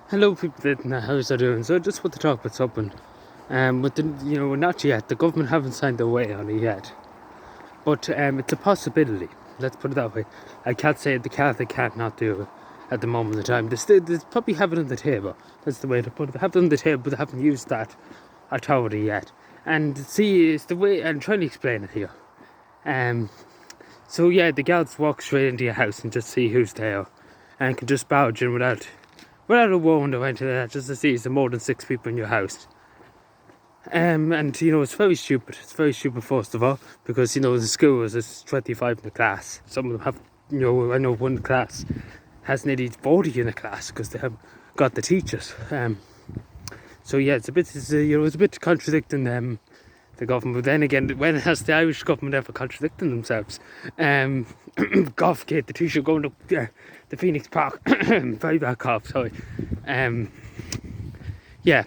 Hello, people in the house are doing. So I just want to talk about something. But not yet. The government haven't signed their way on it yet. But it's a possibility. Let's put it that way. I can't say they can't not do it at the moment in time. They probably have it on the table. That's the way to put it. They have it on the table, but they haven't used that authority yet. And see, it's the way I'm trying to explain it here. So yeah, the guards walk straight into your house and just see who's there, and can just barge in without a warrant or anything like that, just to see is there more than 6 people in your house. And it's very stupid. It's very stupid, first of all, because the schools is 25 in the class. Some of them have, I know one class has nearly 40 in the class because they have got the teachers. So yeah, it's a bit contradicting the government. But then again, when has the Irish government ever contradicting themselves? Golfgate, the teacher going up the Phoenix Park, very bad cough, sorry. Yeah,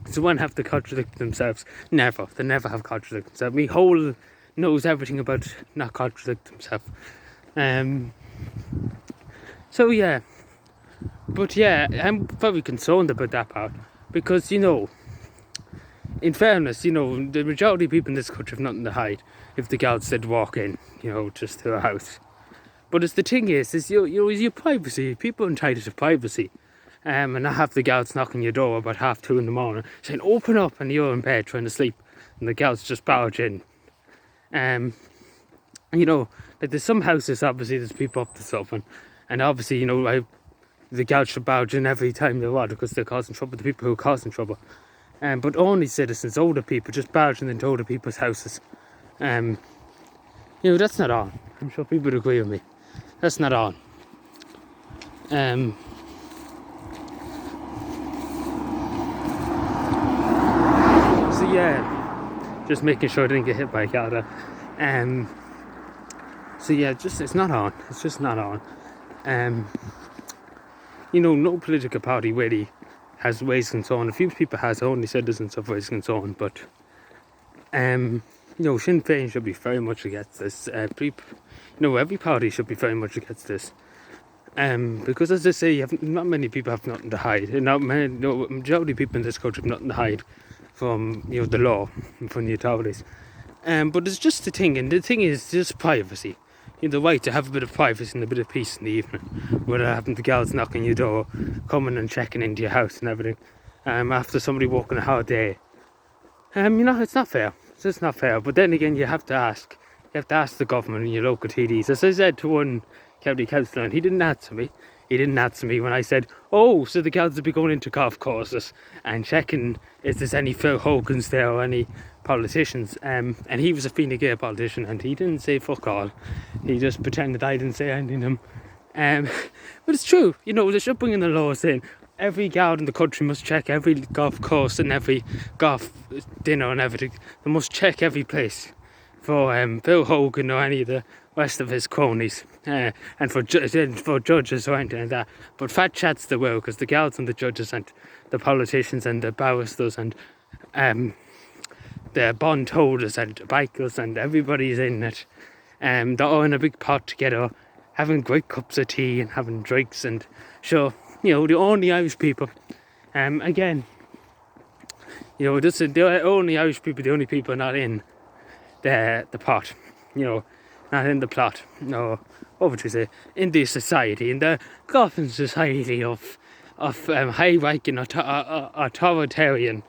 so when have to contradict themselves? Never. They never have contradicted themselves. Me whole knows everything about not contradict himself. So yeah, but yeah, I'm very concerned about that part because in fairness, the majority of people in this country have nothing to hide if the guards did walk in, just to a house. But the thing is your privacy. People are entitled to privacy. And not have the guards knocking your door about 2:30 in the morning, saying, open up, and you're in bed trying to sleep, and the guards just barge in. Like there's some houses, obviously, there's people up to something, and obviously, the guards should barge in every time they want because they're causing trouble, the people who are causing trouble. But only citizens, older people, just barging into older people's houses. That's not on. I'm sure people would agree with me. That's not on. So yeah, just making sure I didn't get hit by a Garda. So yeah, it's not on. It's just not on. No political party really has raised concern. A few people has, only citizens have raised concern, but Sinn Féin should be very much against this. Every party should be very much against this. Because as I say, not many people have nothing to hide. Majority of people in this country have nothing to hide from the law and from the authorities. But it's just the thing, and the thing is just privacy. The right to have a bit of privacy and a bit of peace in the evening, without having the guards knocking your door, coming and checking into your house and everything. After somebody working a hard day. It's not fair. It's just not fair. But then again, you have to ask the government and your local TDs. As I said to one county councillor, and he didn't answer me. He didn't answer me when I said, oh, so the guards will be going into golf courses and checking if there's any Phil Hogans there or any politicians. And he was a Fine Gael politician, and he didn't say fuck all. He just pretended I didn't say anything to him. But it's true, they should bring in the law saying every guard in the country must check every golf course and every golf dinner and everything. They must check every place for Phil Hogan or any of the rest of his cronies, and for judges or anything like that. But fat chats they will, because the guards and the judges and the politicians and the barristers and the bond holders and the bikers and everybody's in it. They're all in a big pot together, having great cups of tea and having drinks, and sure, the only Irish people, again, the only Irish people, the only people not in the pot, not in the plot, no, what would you say, in the society, in the golfing society of high-ranking authoritarian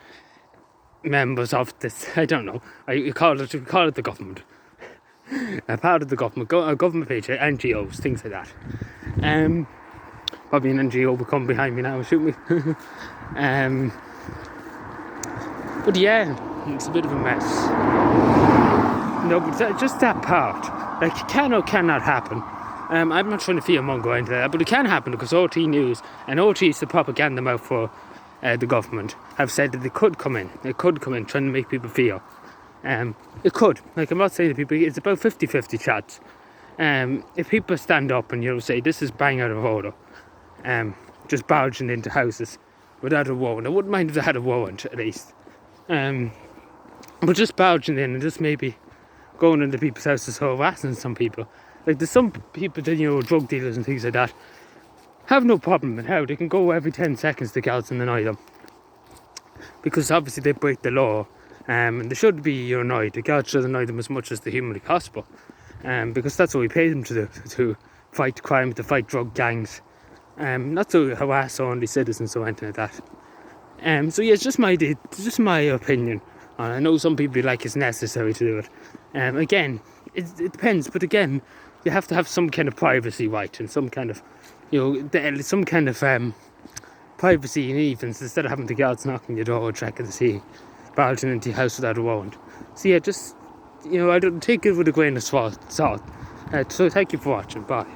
members of this, I don't know, we call it the government, a part of the government, government page, NGOs, things like that. Probably an NGO will come behind me now and shoot me. But yeah, it's a bit of a mess. No, but just that part, like, can or cannot happen. I'm not trying to fearmonger into that, but it can happen because RT News, and RT is the propaganda mouth for the government, have said that they could come in. It could come in trying to make people fear. It could. Like, I'm not saying to people, it's about 50-50 chance. If people stand up and say this is bang out of order, just barging into houses without a warrant. I wouldn't mind if they had a warrant at least. But just barging in and just maybe going into people's houses, harassing some people. Like, there's some people that, drug dealers and things like that, have no problem in how they can go every 10 seconds to guards and annoy them, because obviously they break the law, and they should be annoyed. The guards should annoy them as much as they humanly possible, because that's what we pay them to do, to fight crime, to fight drug gangs, not to harass only citizens or anything like that. So yeah, it's just my opinion. And I know some people like it's necessary to do it. Again, it depends, but again, you have to have some kind of privacy right, and some kind of, some kind of privacy in evenings, instead of having the guards knocking your door, checking to see, barging into your house without a warrant. So yeah, just, I don't take it with a grain of salt. So thank you for watching. Bye.